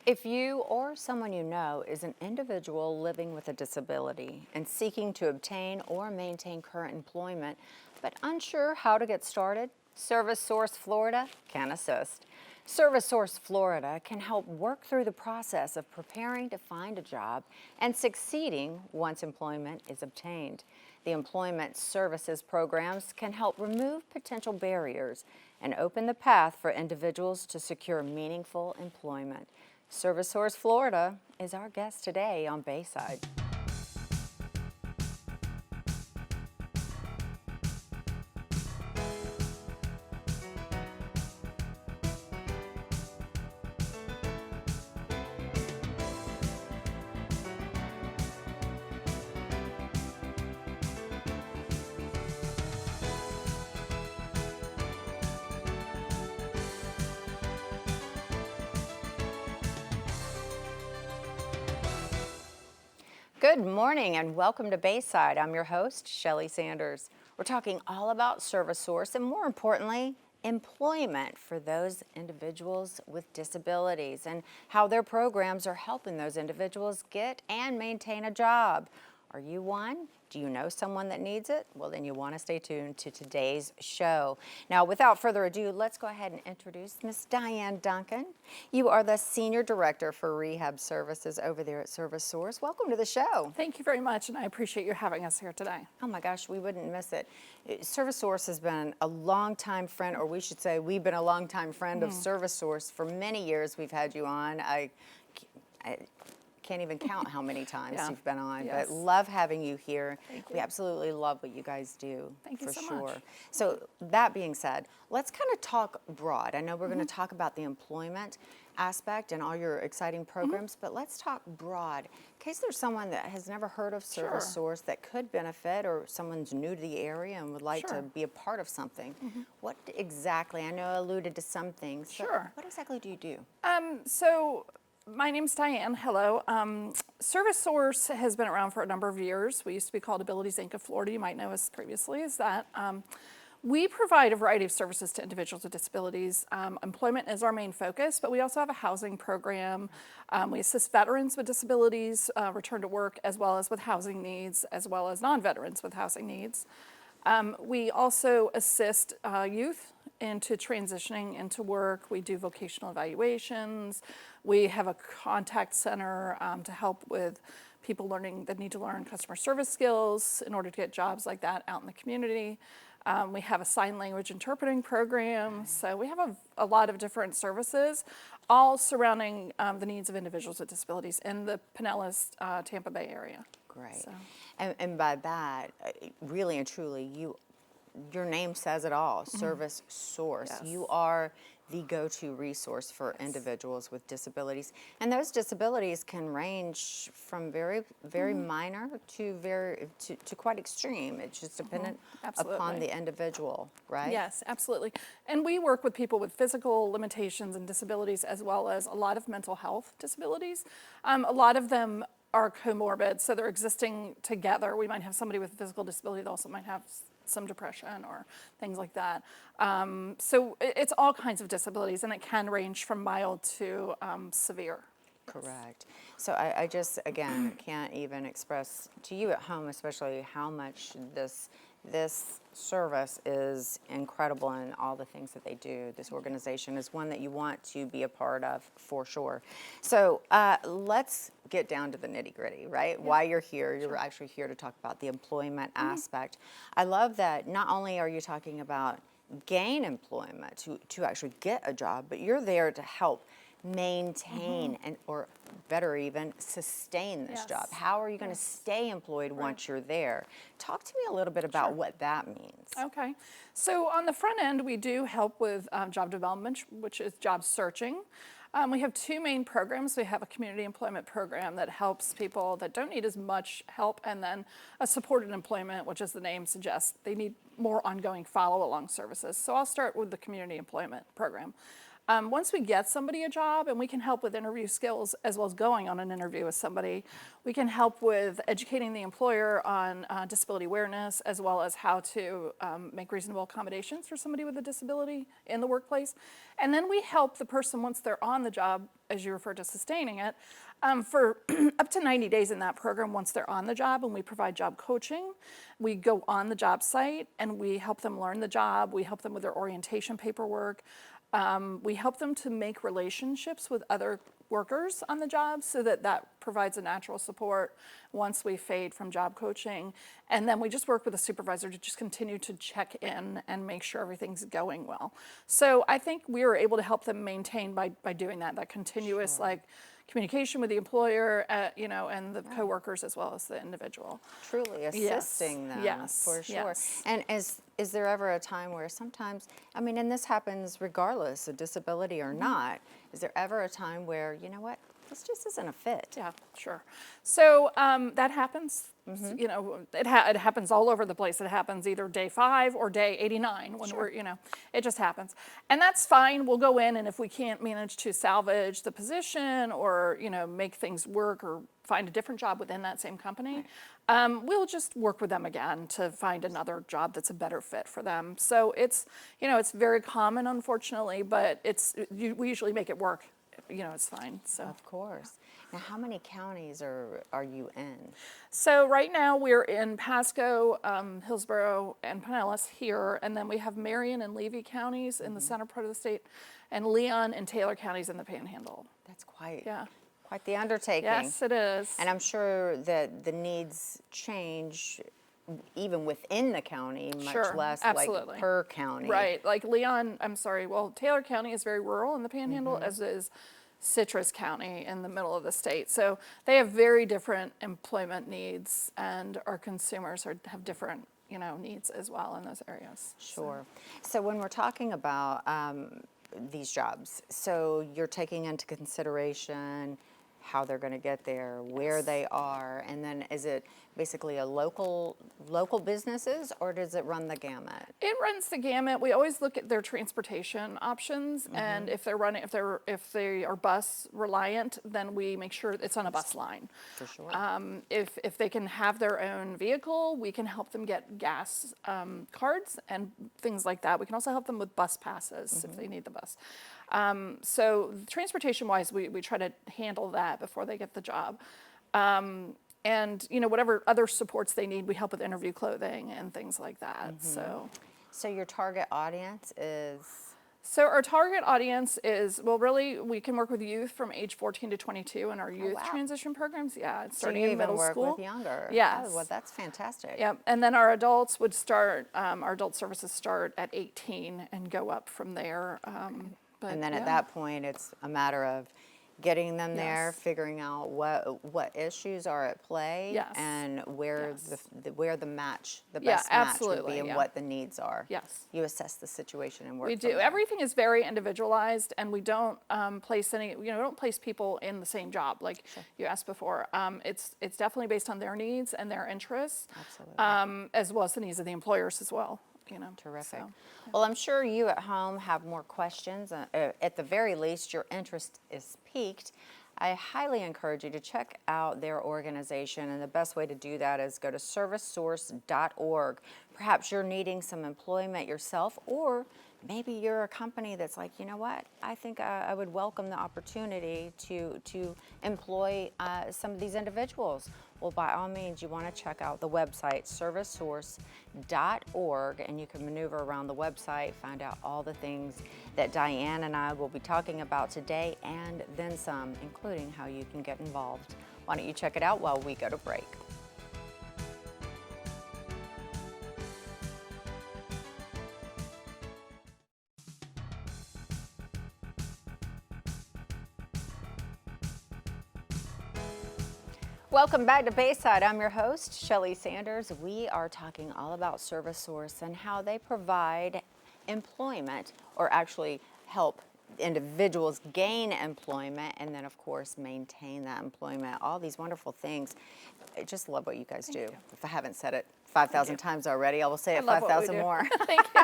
If you or someone you know is an individual living with a disability and seeking to obtain or maintain current employment, but unsure how to get started, Service Source Florida can assist. Service Source Florida can help work through the process of preparing to find a job and succeeding once employment is obtained. The employment services programs can help remove potential barriers and open the path for individuals to secure meaningful employment. Service Source Florida is our guest today on Bayside. Good morning and welcome to Bayside. I'm your host, Shelley Sanders. We're talking all about Service Source and more importantly, employment for those individuals with disabilities and how their programs are helping those individuals get and maintain a job. Are you one? Do you know someone that needs it? Well, then you want to stay tuned to today's show. Now, without further ado, let's go ahead and introduce Miss Diane Duncan. You are the Senior Director for Rehab Services over there at Service Source. Welcome to the show. Thank you very much, and I appreciate you having us here today. Oh my gosh, we wouldn't miss it. Service Source has been a longtime friend, or we should say we've been a longtime friend of Service Source. For many years we've had you on. I can't even count how many times you've been on, Yes. but love having you here. Thank you. We absolutely love what you guys do. Thank you for so sure. much. So that being said, let's kind of talk broad. I know we're going to talk about the employment aspect and all your exciting programs, but let's talk broad. In case there's someone that has never heard of Service Sure. Source that could benefit, or some's new to the area and would like Sure. to be a part of something, what exactly, I know I alluded to some things, but Sure. what exactly do you do? So my name's Diane. Hello. Service Source has been around for a number of years. We used to be called Abilities Inc. of Florida. You might know us previously as that. We provide a variety of services to individuals with disabilities. Employment is our main focus, but we also have a housing program. We assist veterans with disabilities return to work, as well as with housing needs, as well as non-veterans with housing needs. We also assist youth into transitioning into work. We do vocational evaluations. We have a contact center to help with people that need to learn customer service skills in order to get jobs like that out in the community. We have a sign language interpreting program. So we have a lot of different services, all surrounding the needs of individuals with disabilities in the Pinellas, Tampa Bay area. Great. So. And by that, really and truly, your name says it all, Service Source. Yes. You are the go-to resource for individuals with disabilities. And those disabilities can range from very minor to quite extreme. It's just dependent upon Absolutely. the individual, right? Yes, absolutely. And we work with people with physical limitations and disabilities, as well as a lot of mental health disabilities. A lot of them are comorbid, so they're existing together. We might have somebody with a physical disability that also might have some depression or things like that. So it's all kinds of disabilities, and it can range from mild to severe. Correct. So I just, again, can't even express to you at home, especially how much this service is incredible in all the things that they do. This organization is one that you want to be a part of for sure. So let's get down to the nitty gritty, right? Yeah. Why you're here. You're actually here to talk about the employment aspect. I love that not only are you talking about gain employment, to actually get a job, but you're there to help maintain and, or better even, sustain this job. How are you going to stay employed once you're there? Talk to me a little bit about what that means. Okay. So on the front end, we do help with job development, which is job searching. We have two main programs. We have a community employment program that helps people that don't need as much help, and then a supported employment, which as the name suggests, they need more ongoing follow-along services. So I'll start with the community employment program. Once we get somebody a job, and we can help with interview skills as well as going on an interview with somebody, we can help with educating the employer on disability awareness as well as how to make reasonable accommodations for somebody with a disability in the workplace. And then we help the person once they're on the job, as you refer to sustaining it, for up to 90 days in that program once they're on the job, and we provide job coaching. We go on the job site and we help them learn the job. We help them with their orientation paperwork. We help them to make relationships with other workers on the job so that that provides a natural support once we fade from job coaching. And then we just work with a supervisor to just continue to check in and make sure everything's going well. So I think we were able to help them maintain by doing that continuous like communication with the employer, and the coworkers as well as the individual. Truly assisting them, for sure. Yes. And is there ever a time where sometimes, I mean, and this happens regardless of disability or not, is there ever a time where, you know what, this just isn't a fit? Yeah, sure. So that happens. It happens all over the place. It happens either day 5 or day 89 when we're, it just happens. And that's fine. We'll go in, and if we can't manage to salvage the position or, make things work or find a different job within that same company, we'll just work with them again to find another job that's a better fit for them. So it's, it's very common, unfortunately, but we usually make it work. It's fine. So Of course. Now, how many counties are you in? So right now we're in Pasco, Hillsborough, and Pinellas here, and then we have Marion and Levy counties in the center part of the state, and Leon and Taylor counties in the Panhandle. That's quite the undertaking. Yes, it is. And I'm sure that the needs change even within the county, much less absolutely. like per county. Right, like Taylor County is very rural in the Panhandle, as is Citrus County in the middle of the state. So they have very different employment needs, and our consumers have different, needs as well in those areas. Sure. So when we're talking about these jobs, so you're taking into consideration how they're going to get there, where they are, and then is it basically a local businesses, or does it run the gamut? It runs the gamut. We always look at their transportation options, and if they are bus reliant, then we make sure it's on a bus line. For sure. If they can have their own vehicle, we can help them get gas cards and things like that. We can also help them with bus passes if they need the bus. So transportation-wise, we try to handle that before they get the job. And whatever other supports they need, we help with interview clothing and things like that. So your target audience is? So our target audience is, really, we can work with youth from age 14 to 22 in our youth transition programs. Yeah, it's starting in middle school. So you even work with younger? Yes. Oh, well, that's fantastic. Yep, and then our adults would start, our adult services start at 18 and go up from there. And then at that point, it's a matter of getting them there, figuring out what issues are at play, and where the match, the best match would be, and what the needs are. Yes. You assess the situation and work. We do. Everything is very individualized, and we don't place don't place people in the same job like you asked before. It's definitely based on their needs and their interests, as well as the needs of the employers as well. Terrific. Well, I'm sure you at home have more questions. At the very least, your interest is piqued. I highly encourage you to check out their organization, and the best way to do that is go to servicesource.org. Perhaps you're needing some employment yourself, or maybe you're a company that's like, you know what, I think I would welcome the opportunity to employ some of these individuals. Well, by all means, you want to check out the website, servicesource.org, and you can maneuver around the website, find out all the things that Diane and I will be talking about today, and then some, including how you can get involved. Why don't you check it out while we go to break? Welcome back to Bayside. I'm your host, Shelley Sanders. We are talking all about ServiceSource and how they provide employment, or actually help individuals gain employment, and then of course maintain that employment, all these wonderful things. I just love what you guys do. If I haven't said it 5,000 times already. I will say it love what we 5,000 do. more. Thank you.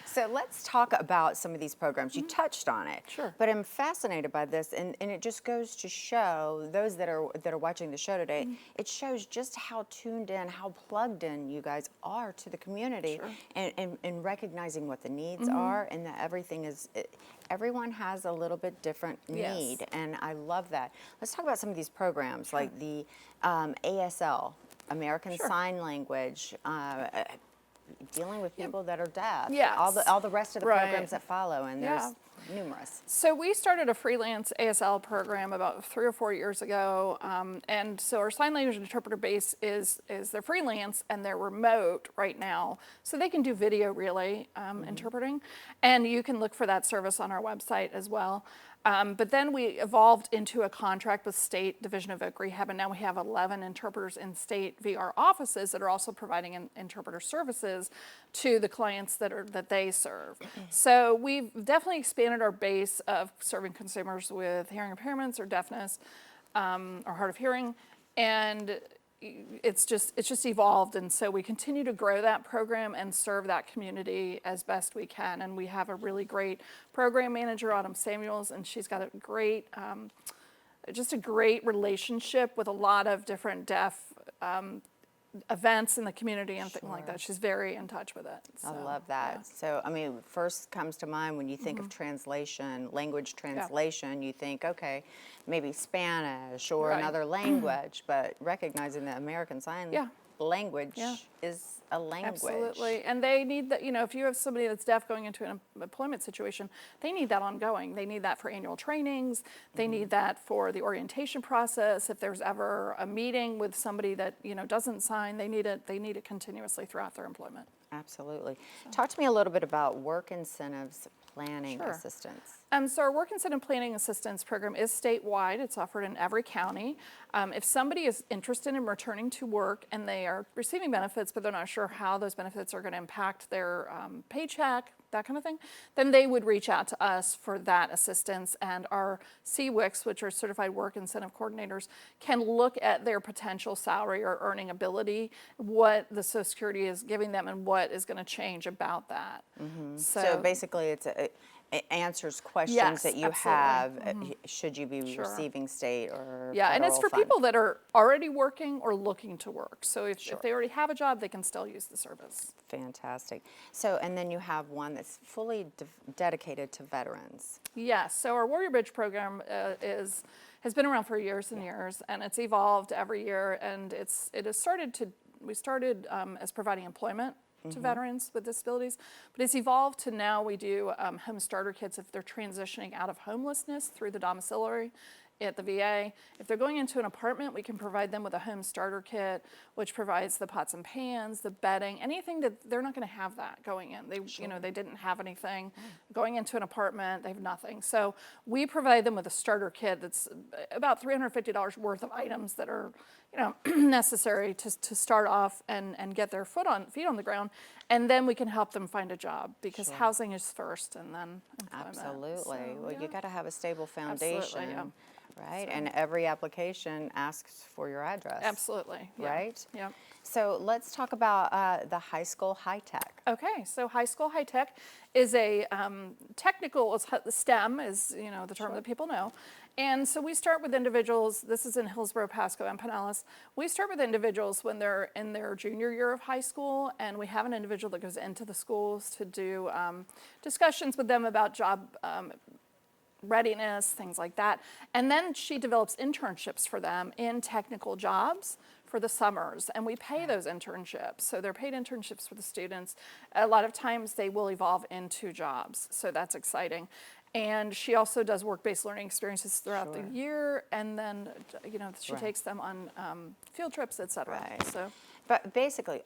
So let's talk about some of these programs. You touched on it. Sure. But I'm fascinated by this, and it just goes to show those that are watching the show today, it shows just how tuned in, how plugged in you guys are to the community, and recognizing what the needs are, and that everyone has a little bit different Yes. need, and I love that. Let's talk about some of these programs, like the ASL, American Sure. Sign Language, dealing with people that are deaf. Yes. All the rest of the Right. programs that follow, and there's numerous. So we started a freelance ASL program about 3 or 4 years ago, and so our sign language interpreter base is they're freelance and they're remote right now, so they can do video relay interpreting, and you can look for that service on our website as well. But then we evolved into a contract with State Division of Oak Rehab, and now we have 11 interpreters in state via our offices that are also providing interpreter services to the clients that they serve. So we've definitely expanded our base of serving consumers with hearing impairments or deafness or hard of hearing, and it's just evolved, and so we continue to grow that program and serve that community as best we can. And we have a really great program manager, Autumn Samuels, and she's got a great, just a great relationship with a lot of different deaf events in the community and things like that. She's very in touch with it. I So, love that. yeah. So, I mean, first comes to mind when you think of translation, language translation, you think, okay, maybe Spanish or Right. another language, but recognizing that American Sign Yeah. Language Yeah. is a language. Absolutely, and they need that, if you have somebody that's deaf going into an employment situation, they need that ongoing. They need that for annual trainings, they need that for the orientation process. If there's ever a meeting with somebody that, doesn't sign, they need it continuously throughout their employment. Absolutely. Talk to me a little bit about work incentives planning Sure. assistance. So our work incentive planning assistance program is statewide. It's offered in every county. If somebody is interested in returning to work and they are receiving benefits, but they're not sure how those benefits are going to impact their paycheck, that kind of thing, then they would reach out to us for that assistance. And our CWICs, which are Certified Work Incentive Coordinators, can look at their potential salary or earning ability, what the Social Security is giving them, and what is going to change about that. So basically, it answers questions Yes, that you absolutely. have. Should you be Sure. receiving state or Yeah, and it's federal for fund? people that are already working or looking to work. So if they already have a job, they can still use the service. Fantastic. So, and then you have one that's fully dedicated to veterans. Yes, so our Warrior Bridge program has been around for years and years, and it's evolved every year, and we started as providing employment to veterans with disabilities, but it's evolved to now we do home starter kits if they're transitioning out of homelessness through the domiciliary at the VA. If they're going into an apartment, we can provide them with a home starter kit, which provides the pots and pans, the bedding, anything that they're not going to have that going in. They, they didn't have anything. Going into an apartment, they have nothing. So we provide them with a starter kit that's about $350 worth of items that are, necessary to start off and get their feet on the ground, and then we can help them find a job because housing is first and then employment. Absolutely. So, Well, yeah. you got to have a stable foundation, Absolutely, yeah. right? And every application asks for your address. Absolutely. Yeah. Right? Yeah. So let's talk about the high school high tech. Okay, so high school high tech is a technical, STEM is, the term that people know. And so we start with individuals, this is in Hillsborough, Pasco, and Pinellas. We start with individuals when they're in their junior year of high school, and we have an individual that goes into the schools to do discussions with them about job readiness, things like that. And then she develops internships for them in technical jobs for the summers, and we pay those internships. So they're paid internships for the students. A lot of times they will evolve into jobs, so that's exciting. And she also does work-based learning experiences throughout the year, and then she takes them on field trips, et cetera. Right. So. But basically,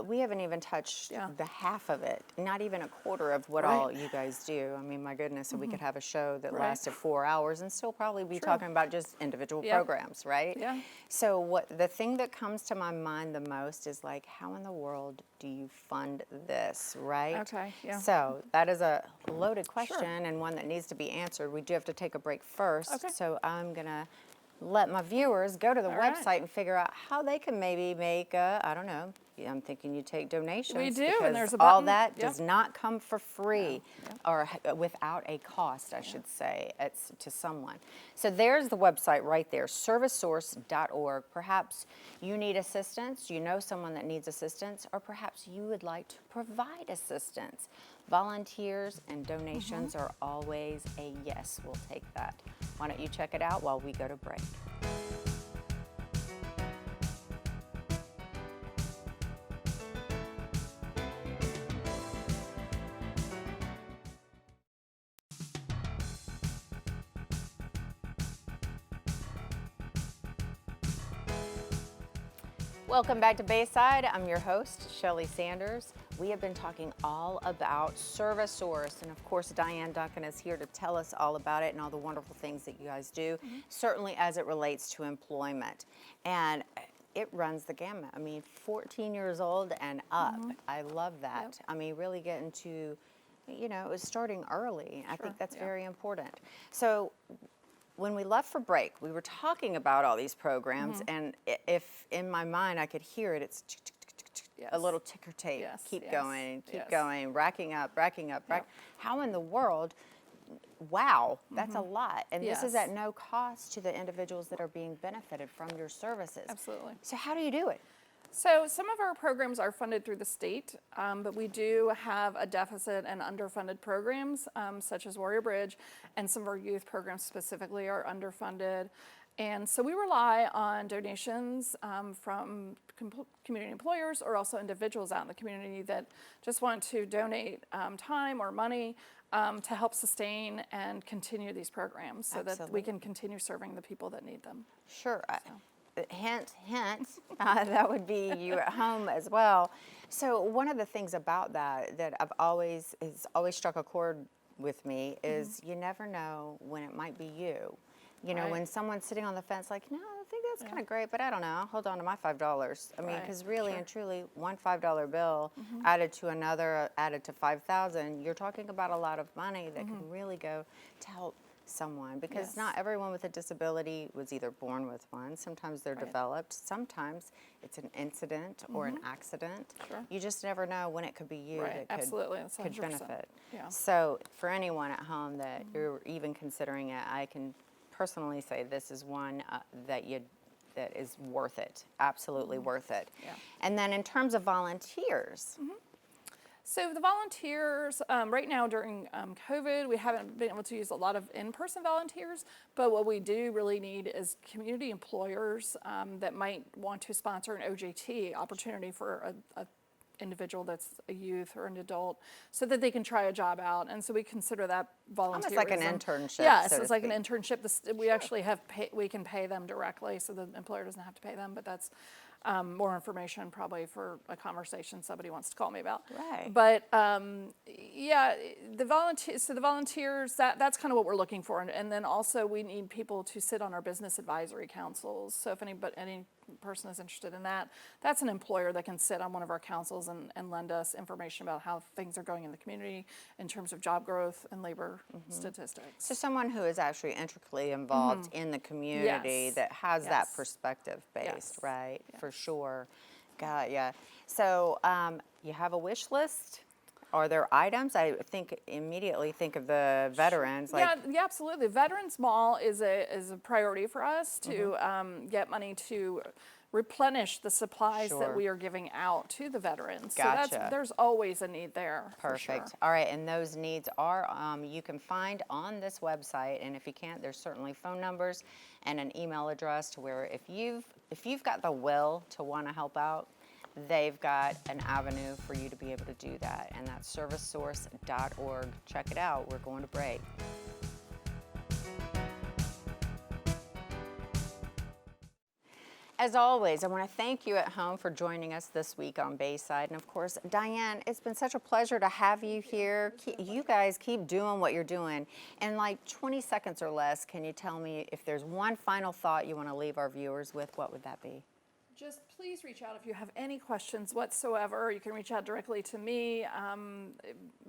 we haven't even touched the half of it, not even a quarter of what all you guys do. I mean, my goodness, we could have a show that lasted 4 hours and still probably be talking about just individual programs, right? Yeah. So the thing that comes to my mind the most is like, how in the world do you fund this, right? Okay, yeah. So that is a loaded question and one that needs to be answered. We do have to take a break first. Okay. So I'm going to let my viewers go to the All right. website and figure out how they can maybe make, I don't know, I'm thinking you take donations. We do, and because there's a all button. that Yep. does not come for free, or without a cost, I should say, it's to someone. So there's the website right there, servicesource.org. Perhaps you need assistance, you know someone that needs assistance, or perhaps you would like to provide assistance. Volunteers and donations are always a yes. We'll take that. Why don't you check it out while we go to break? Welcome back to Bayside. I'm your host, Shelly Sanders. We have been talking all about ServiceSource, and of course, Diane Duncan is here to tell us all about it and all the wonderful things that you guys do, certainly as it relates to employment. And it runs the gamut. I mean, 14 years old and up. I love that. Yep. I mean, really getting to, it was starting early. I think that's very important. So when we left for break, we were talking about all these programs, and if in my mind I could hear it, it's a little ticker tape. Yes, Keep yes, going, keep yes. going, racking up. Yep. How in the world? Wow, that's a lot. And this is Yes. at no cost to the individuals that are being benefited from your services. Absolutely. So how do you do it? So some of our programs are funded through the state, but we do have a deficit and underfunded programs, such as Warrior Bridge, and some of our youth programs specifically are underfunded. And so we rely on donations from community employers or also individuals out in the community that just want to donate time or money to help sustain and continue these programs so that we can continue serving the people that need them. Sure. Hint, that would be you at home as well. So one of the things about that has always struck a chord with me is you never know when it might be you. You know, Right. when someone's sitting on the fence like, no, I think that's kind of great, but I don't know, I'll hold on to my $5. I mean, Right. because really Sure. and truly, one $5 bill added to another, added to 5,000, you're talking about a lot of money that can really go to help someone, because Yes. not everyone with a disability was either born with one. Sometimes they're Right. developed. Sometimes it's an incident or an accident. Sure. You just never know when it could be you Right. that could, Absolutely. That's could 100%. benefit. Yeah. So for anyone at home that you're even considering it, I can personally say this is one that is worth it. Absolutely worth it. Yeah. And then in terms of volunteers, So the volunteers, right now during COVID, we haven't been able to use a lot of in-person volunteers, but what we do really need is community employers that might want to sponsor an OJT opportunity for a individual that's a youth or an adult so that they can try a job out. And so we consider that volunteerism. almost like an internship. Yes, so to it's like speak. an internship. We actually we can pay them directly, so the employer doesn't have to pay them, but that's more information probably for a conversation somebody wants to call me about. Right. But yeah, the volunteers, that's kind of what we're looking for. And then also we need people to sit on our business advisory councils. So if any person is interested in that, that's an employer that can sit on one of our councils and lend us information about how things are going in the community in terms of job growth and labor statistics. So someone who is actually intricately involved in the community Yes. that has that Yes. perspective based, Yes. right? For sure. Got ya. So you have a wish list? Are there items? I immediately think of the veterans. Yeah, absolutely. Veterans Mall is a priority for us to get money to replenish the supplies Sure. that we are giving out to the veterans. Gotcha. So there's always a need there. for sure. Perfect. All right, and those needs are you can find on this website, and if you can't, there's certainly phone numbers and an email address to where if you've got the will to want to help out, they've got an avenue for you to be able to do that, and that's servicesource.org. Check it out. We're going to break. As always, I want to thank you at home for joining us this week on Bayside. And of course, Diane, it's been such a pleasure to have you here. You guys keep doing what you're doing. In like 20 seconds or less, can you tell me if there's one final thought you want to leave our viewers with, what would that be? Just please reach out if you have any questions whatsoever. You can reach out directly to me.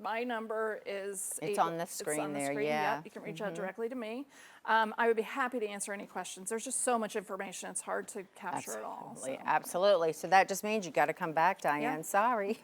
My number is... It's on the screen there, yeah. You can reach out directly to me. I would be happy to answer any questions. There's just so much information, it's hard to capture it all. Absolutely, So. absolutely. So that just means you got to come back, Diane. Yeah. Sorry.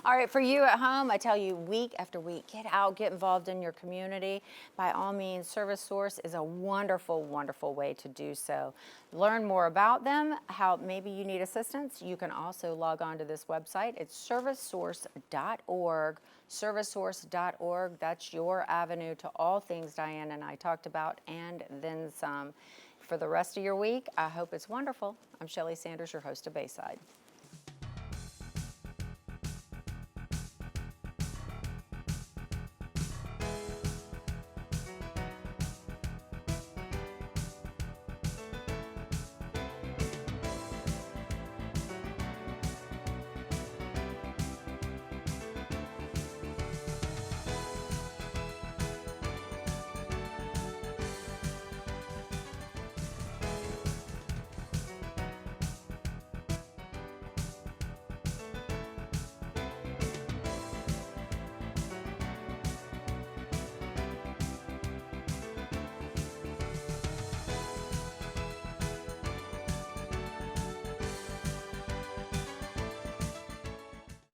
All right, for you at home, I tell you, week after week, get out, get involved in your community. By all means, Service Source is a wonderful, wonderful way to do so. Learn more about them, how maybe you need assistance. You can also log on to this website. It's servicesource.org. Servicesource.org. That's your avenue to all things Diane and I talked about and then some. For the rest of your week, I hope it's wonderful. I'm Shelley Sanders, your host of Bayside.